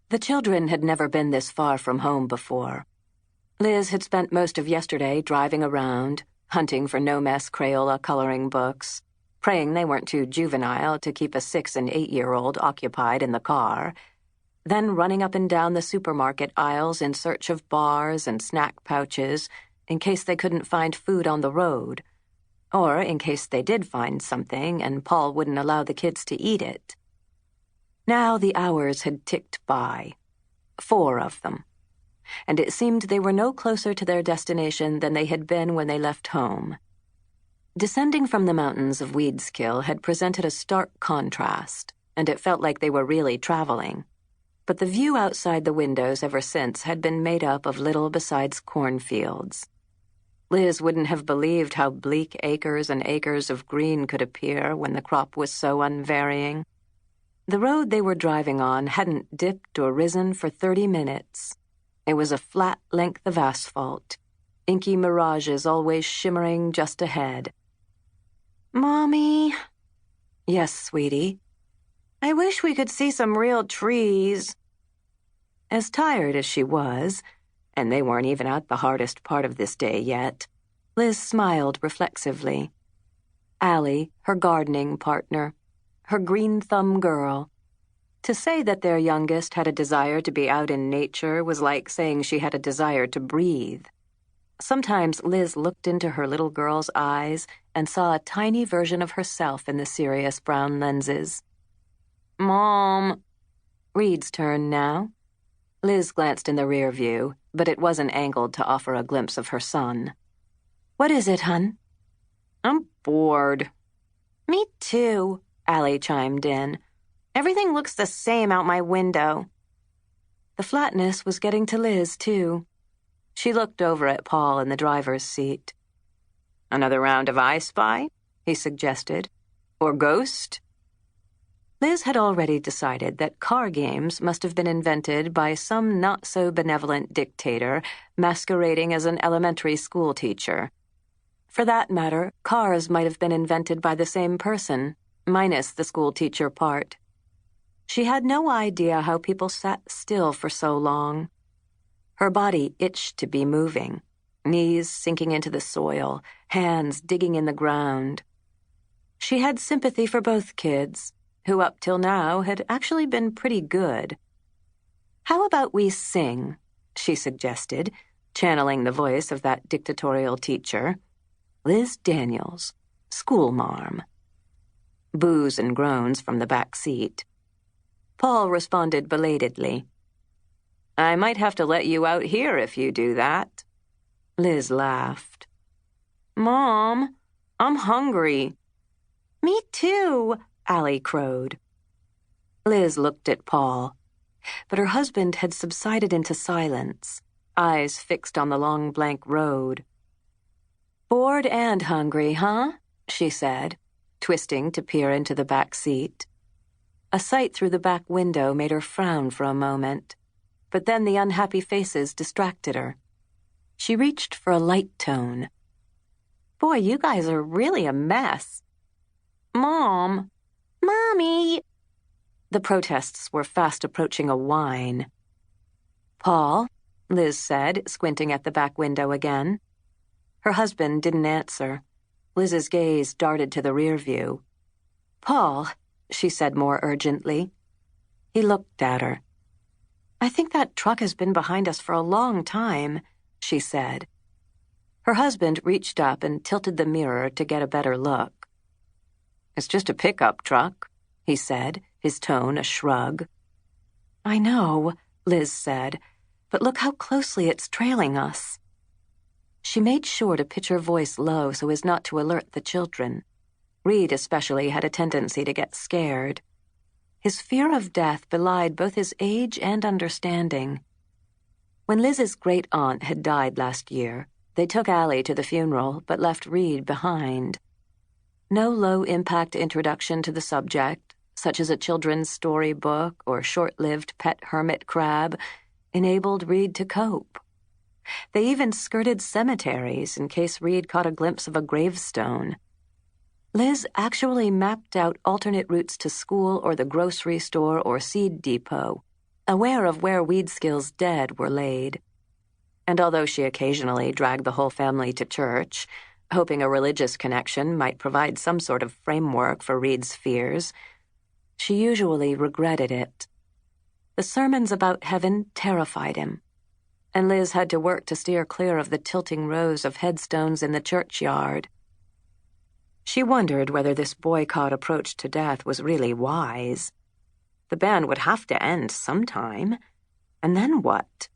The children had never been this far from home before. Liz had spent most of yesterday driving around, hunting for no-mess Crayola coloring books, praying they weren't too juvenile to keep a 6- and 8-year-old occupied in the car, then running up and down the supermarket aisles in search of bars and snack pouches in case they couldn't find food on the road, or in case they did find something and Paul wouldn't allow the kids to eat it. Now the hours had ticked by, 4 of them, and it seemed they were no closer to their destination than they had been when they left home. Descending from the mountains of Weedskill had presented a stark contrast, and it felt like they were really traveling. But the view outside the windows ever since had been made up of little besides cornfields. Liz wouldn't have believed how bleak acres and acres of green could appear when the crop was so unvarying. The road they were driving on hadn't dipped or risen for 30 minutes. It was a flat length of asphalt, inky mirages always shimmering just ahead. "Mommy." "Yes, sweetie." "I wish we could see some real trees." As tired as she was, and they weren't even at the hardest part of this day yet, Liz smiled reflexively. Allie, her gardening partner, her green-thumb girl. To say that their youngest had a desire to be out in nature was like saying she had a desire to breathe. Sometimes Liz looked into her little girl's eyes and saw a tiny version of herself in the serious brown lenses. "Mom." Reid's turn now. Liz glanced in the rear view, but it wasn't angled to offer a glimpse of her son. "What is it, hun?" "I'm bored." "Me too," Allie chimed in. "Everything looks the same out my window." The flatness was getting to Liz, too. She looked over at Paul in the driver's seat. "Another round of I Spy?" he suggested. "Or Ghost?" Liz had already decided that car games must have been invented by some not-so-benevolent dictator masquerading as an elementary school teacher. For that matter, cars might have been invented by the same person, minus the school teacher part. She had no idea how people sat still for so long. Her body itched to be moving, knees sinking into the soil, hands digging in the ground. She had sympathy for both kids, who up till now had actually been pretty good. "How about we sing?" she suggested, channeling the voice of that dictatorial teacher. Liz Daniels, schoolmarm. Boos and groans from the back seat. Paul responded belatedly. "I might have to let you out here if you do that." Liz laughed. "Mom, I'm hungry." "Me too," Allie crowed. Liz looked at Paul, but her husband had subsided into silence, eyes fixed on the long blank road. "Bored and hungry, huh?" she said, twisting to peer into the back seat. A sight through the back window made her frown for a moment, but then the unhappy faces distracted her. She reached for a light tone. "Boy, you guys are really a mess." "Mom." "Mommy." The protests were fast approaching a whine. "Paul," Liz said, squinting at the back window again. Her husband didn't answer. Liz's gaze darted to the rear view. "Paul," she said more urgently. He looked at her. "I think that truck has been behind us for a long time," she said. Her husband reached up and tilted the mirror to get a better look. "It's just a pickup truck," he said, his tone a shrug. "I know," Liz said, "but look how closely it's trailing us." She made sure to pitch her voice low so as not to alert the children. Reid especially had a tendency to get scared. His fear of death belied both his age and understanding. When Liz's great-aunt had died last year, they took Allie to the funeral but left Reid behind. No low-impact introduction to the subject, such as a children's storybook or short-lived pet hermit crab, enabled Reid to cope. They even skirted cemeteries in case Reid caught a glimpse of a gravestone. Liz actually mapped out alternate routes to school or the grocery store or seed depot, aware of where Weedskill's dead were laid. And although she occasionally dragged the whole family to church, hoping a religious connection might provide some sort of framework for Reid's fears, she usually regretted it. The sermons about heaven terrified him, and Liz had to work to steer clear of the tilting rows of headstones in the churchyard. She wondered whether this boycott approach to death was really wise. The band would have to end sometime, and then what?